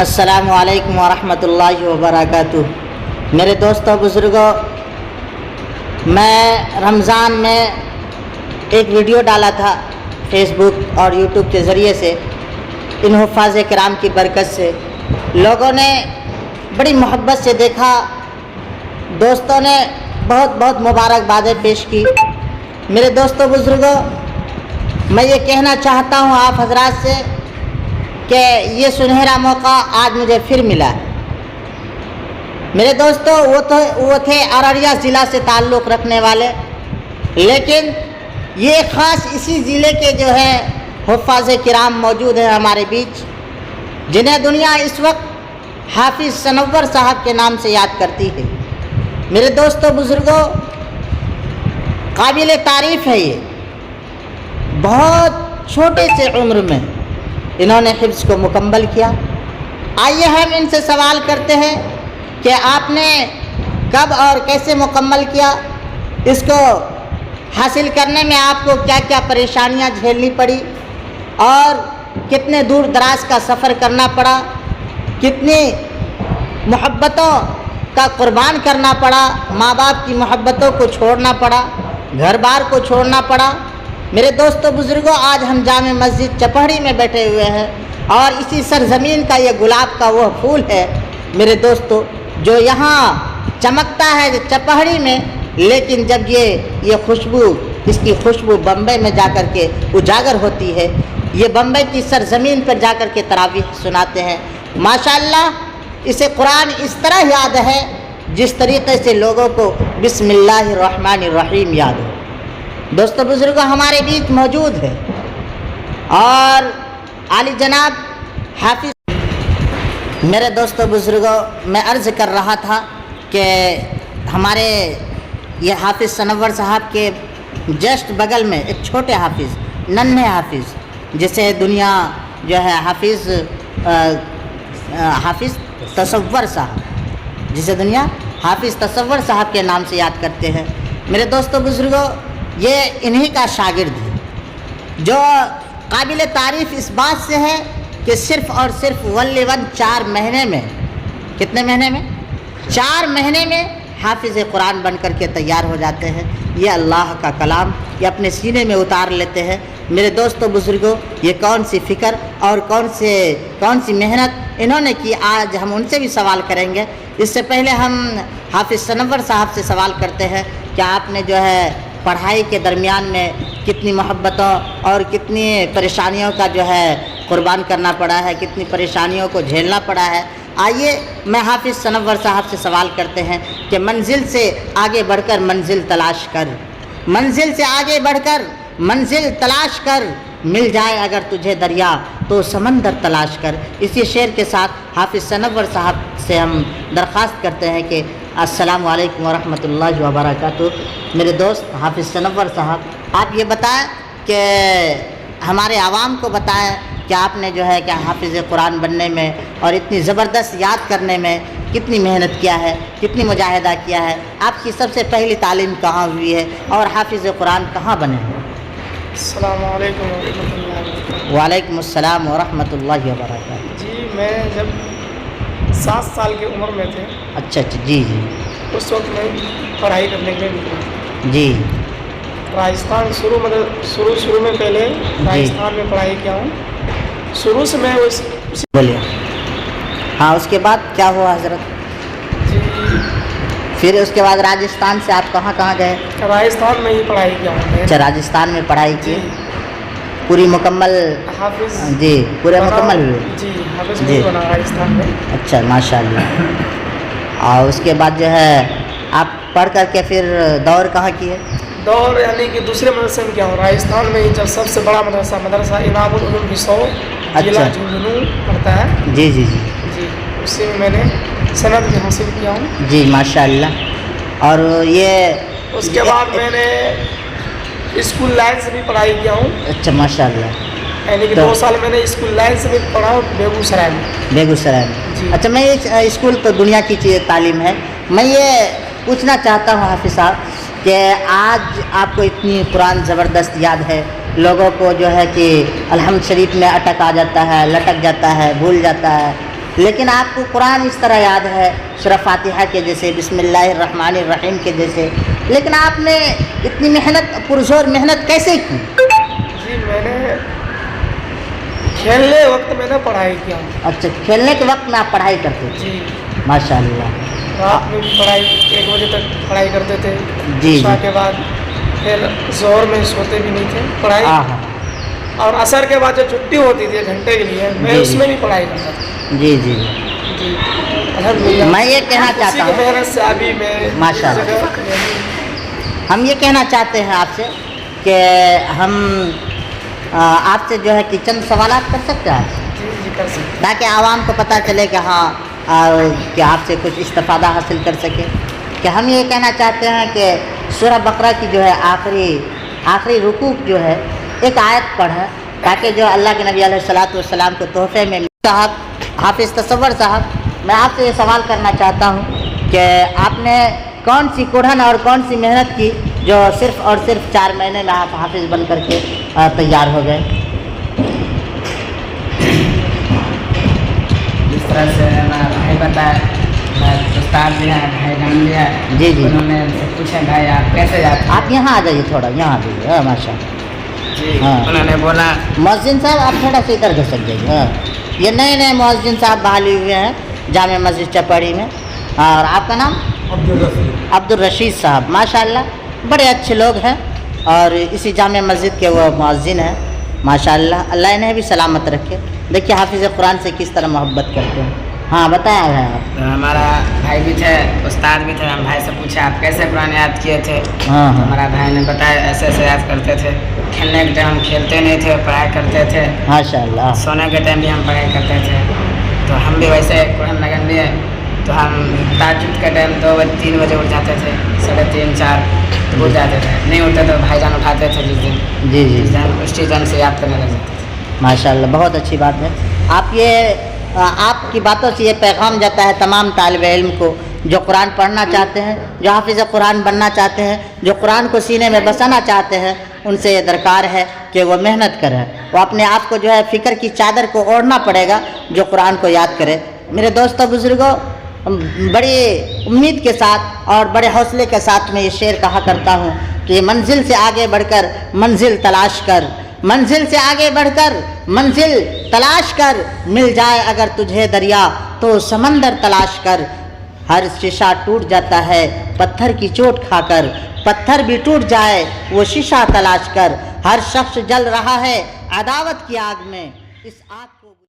السلام علیکم ورحمۃ اللہ وبرکاتہ۔ میرے دوستوں بزرگوں، میں رمضان میں ایک ویڈیو ڈالا تھا فیس بک اور یوٹیوب کے ذریعے سے۔ ان حفاظ کرام کی برکت سے لوگوں نے بڑی محبت سے دیکھا، دوستوں نے بہت بہت مبارکبادیں پیش کی۔ میرے دوستوں بزرگوں، میں یہ کہنا چاہتا ہوں آپ حضرات سے کہ یہ سنہرا موقع آج مجھے پھر ملا ہے۔ میرے دوستوں، وہ تھے ارریہ ضلع سے تعلق رکھنے والے، لیکن یہ خاص اسی ضلع کے جو ہے حفاظ کرام موجود ہیں ہمارے بیچ، جنہیں دنیا اس وقت حافظ سنور صاحب کے نام سے یاد کرتی ہے۔ میرے دوستوں بزرگوں، قابل تعریف ہے یہ، بہت چھوٹے سے عمر میں انہوں نے حفظ کو مکمل کیا۔ آئیے ہم ان سے سوال کرتے ہیں کہ آپ نے کب اور کیسے مکمل کیا، اس کو حاصل کرنے میں آپ کو کیا کیا پریشانیاں جھیلنی پڑی، اور کتنے دور دراز کا سفر کرنا پڑا، کتنی محبتوں کا قربان کرنا پڑا، ماں باپ کی محبتوں کو چھوڑنا پڑا، گھر بار کو چھوڑنا پڑا۔ میرے دوستوں بزرگوں، آج ہم جامع مسجد چپہڑی میں بیٹھے ہوئے ہیں، اور اسی سرزمین کا یہ گلاب کا وہ پھول ہے میرے دوستوں جو یہاں چمکتا ہے چپہڑی میں، لیکن جب یہ خوشبو، اس کی خوشبو بمبئی میں جا کر کے اجاگر ہوتی ہے، یہ بمبئی کی سرزمین پر جا کر کے تراویح سناتے ہیں۔ ماشاءاللہ اسے قرآن اس طرح یاد ہے جس طریقے سے لوگوں کو بسم اللہ الرحمن الرحیم یاد ہو۔ دوستو بزرگوں، ہمارے بیچ موجود ہے اور عالی جناب حافظ۔ میرے دوستو بزرگوں، میں عرض کر رہا تھا کہ ہمارے یہ حافظ سنور صاحب کے جسٹ بغل میں ایک چھوٹے حافظ، ننھے حافظ، جسے دنیا جو ہے حافظ تصور صاحب، جسے دنیا حافظ تصور صاحب کے نام سے یاد کرتے ہیں۔ میرے دوستو بزرگوں، یہ انہی کا شاگرد ہے، جو قابل تعریف اس بات سے ہے کہ صرف اور صرف ونلی 4 مہینے میں، کتنے مہینے میں؟ 4 مہینے میں حافظ قرآن بن کر کے تیار ہو جاتے ہیں۔ یہ اللہ کا کلام یہ اپنے سینے میں اتار لیتے ہیں۔ میرے دوستو بزرگوں، یہ کون سی فکر اور کون سی محنت انہوں نے کی، آج ہم ان سے بھی سوال کریں گے۔ اس سے پہلے ہم حافظ سنور صاحب سے سوال کرتے ہیں کہ آپ نے جو ہے پڑھائی کے درمیان میں کتنی محبتوں اور کتنی پریشانیوں کا جو ہے قربان کرنا پڑا ہے، کتنی پریشانیوں کو جھیلنا پڑا ہے۔ آئیے میں حافظ سنور صاحب سے سوال کرتے ہیں کہ منزل سے آگے بڑھ کر منزل تلاش کر، منزل سے آگے بڑھ کر منزل تلاش کر، مل جائے اگر تجھے دریا تو سمندر تلاش کر۔ اسی شعر کے ساتھ حافظ سنور صاحب سے ہم درخواست کرتے ہیں کہ السلام علیکم ورحمۃ اللہ وبرکاتہ۔ میرے دوست حافظ سنور صاحب، آپ یہ بتائیں کہ ہمارے عوام کو بتائیں کہ آپ نے جو ہے کہ حافظ قرآن بننے میں اور اتنی زبردست یاد کرنے میں کتنی محنت کیا ہے، کتنی مجاہدہ کیا ہے، آپ کی سب سے پہلی تعلیم کہاں ہوئی ہے اور حافظ قرآن کہاں بنے ہیں؟ السلام علیکم ورحمۃ اللہ وبرکاتہ۔ وعلیکم السلام ورحمۃ اللہ وبرکاتہ۔ جی، میں جب 7 سال کی عمر میں تھے، اچھا جی جی، اس وقت میں پڑھائی کرنے کے لیے نکلا جی راجستھان۔ شروع میں پہلے راجستھان میں پڑھائی کیا ہوں، شروع سے میں بولیے۔ ہاں، اس کے بعد کیا ہوا حضرت؟ جی، پھر اس کے بعد راجستھان سے آپ کہاں گئے؟ راجستھان میں ہی پڑھائی کیا ہوں میں۔ اچھا، راجستھان میں پڑھائی کی، جی، پوری مکمل؟ حافظ جی، پورے مکمل ہوئے؟ جی، حافظ نہیں بنا راجستھان میں۔ اچھا، ماشاء اللہ۔ اور اس کے بعد جو ہے آپ پڑھ کر کے پھر دور کہاں کیے؟ دور یعنی کہ دوسرے مدرسے میں کیا ہوں، راجستھان میں ہی جب سب سے بڑا مدرسہ انعام العلوم بسو ضلع جھنجھنو پڑتا ہے۔ جی جی جی جی، اسی میں نے سند بھی حاصل کیا ہوں۔ جی، ماشاء اللہ۔ اور یہ اس کے بعد میں نے اسکول لائن سے بھی پڑھائی کیا ہوں۔ اچھا، ماشاء اللہ۔ یعنی کہ 2 سال میں نے اسکول لائن سے بھی پڑھا ہوں بیگوسرائے میں۔ جی۔ اچھا، میں اسکول تو دنیا کی تعلیم ہے، میں یہ پوچھنا چاہتا ہوں حافظ صاحب کہ آج آپ کو اتنی قرآن زبردست یاد ہے، لوگوں کو جو ہے کہ الحمد شریف میں اٹک آ جاتا ہے، لٹک جاتا ہے، بھول جاتا ہے، لیکن آپ کو قرآن اس طرح یاد ہے سورہ فاتحہ کے جیسے، بسم اللہ الرحمن الرحیم کے جیسے، لیکن آپ نے اتنی محنت، پرزور محنت کیسے کی؟ جی میں نے کھیلنے وقت میں نے پڑھائی کیا. اچھا، کھیلنے کے وقت میں آپ پڑھائی کرتے تھے؟ جی ماشاء اللہ. رات میں بھی پڑھائی 1 بجے تک پڑھائی کرتے تھے. جی عشاء کے بعد پھر ظہر میں سوتے بھی نہیں تھے، پڑھائی. ہاں ہاں. اور عصر کے بعد جو چھٹی ہوتی تھی 1 گھنٹے کے لیے، میں جی اس میں بھی پڑھائی کرتا تھا. جی جی. جی الحمدللہ. میں یہ کہنا چاہتا اسی کی ہوں، محنت سے ابھی میں ماشاء اللہ. اس جگہ میں ہم یہ کہنا چاہتے ہیں آپ سے کہ ہم آپ سے جو ہے کہ چند سوالات کر سکتے ہیں آپ سے، جی کر سکتے. تاکہ عوام کو پتہ چلے کہ ہاں کہ آپ سے کچھ استفادہ حاصل کر سکے. کہ ہم یہ کہنا چاہتے ہیں کہ سورہ بقرہ کی جو ہے آخری رکوع جو ہے ایک آیت پڑھیں، تاکہ جو اللہ کے نبی علیہ الصلوۃ والسلام کو تحفے میں صاحب حافظ تصور صاحب، میں آپ سے یہ سوال کرنا چاہتا ہوں کہ آپ نے کون سی کڑھن اور کون سی محنت کی جو صرف اور صرف 4 مہینے میں آپ حافظ بن کر کے تیار ہو گئے؟ جس طرح سے ہمارا بھائی بتایا، استاد بھی ہیں، بھائی جان بھی ہے. جی جی. انہوں نے پوچھا بھائی آپ کیسے جاتے ہیں؟ آپ یہاں آ جائیے، تھوڑا یہاں آ جائیے. ہاں ماشاء اللہ. جی ہاں. انہوں نے بولا مؤذن صاحب آپ تھوڑا سا ادھر گھسک جائیے. ہاں، یہ نئے مؤذن صاحب بحالی ہوئے ہیں جامع مسجد چپاڑی میں. اور آپ کا نام؟ عبدالرشید صاحب. ماشاء اللہ بڑے اچھے لوگ ہیں اور اسی جامع مسجد کے وہ مؤذن ہیں. ماشاء اللہ، اللہ انہیں بھی سلامت رکھے. دیکھیے حافظ قرآن سے کس طرح محبت کرتے ہیں. ہاں بتائیں آپ. ہمارا بھائی بھی تھے، استاد بھی تھے. ہم بھائی سے پوچھا آپ کیسے قرآن یاد کیے تھے؟ ہاں ہاں. ہمارا بھائی نے بتایا ایسے ایسے یاد کرتے تھے. کھیلنے کے ٹائم ہم کھیلتے نہیں تھے، پڑھائی کرتے تھے. ماشاء اللہ. سونے کے ٹائم بھی ہم پڑھائی کرتے تھے. تو ہم بھی ویسے قرآن لگن لیے تو ہم تہجد کے ٹائم 2 بجے 3 بجے اٹھ جاتے تھے، 3:30 4 اٹھ جاتے تھے. نہیں اٹھتے تو بھائی جان اٹھاتے تھے. جس دن جی جی. اس چیز سے یاد کرنے لگ جاتے تھے. ماشاء اللہ بہت اچھی بات ہے. آپ کی باتوں سے یہ پیغام جاتا ہے تمام طالب علم کو جو قرآن پڑھنا چاہتے ہیں، جو حافظ قرآن بننا چاہتے ہیں، جو قرآن کو سینے میں بسانا چاہتے ہیں، ان سے یہ درکار ہے کہ وہ محنت کریں. وہ اپنے آپ کو جو ہے فکر کی چادر کو اوڑھنا پڑے گا جو قرآن کو یاد کرے. میرے دوستوں بزرگوں، بڑی امید کے ساتھ اور بڑے حوصلے کے ساتھ میں یہ شعر کہا کرتا ہوں کہ منزل سے آگے بڑھ کر منزل تلاش کر، منزل سے آگے بڑھ کر منزل تلاش کر، مل جائے اگر تجھے دریا تو سمندر تلاش کر. ہر شیشہ ٹوٹ جاتا ہے پتھر کی چوٹ کھا کر، پتھر بھی ٹوٹ جائے وہ شیشہ تلاش کر. ہر شخص جل رہا ہے عداوت کی آگ میں، اس آگ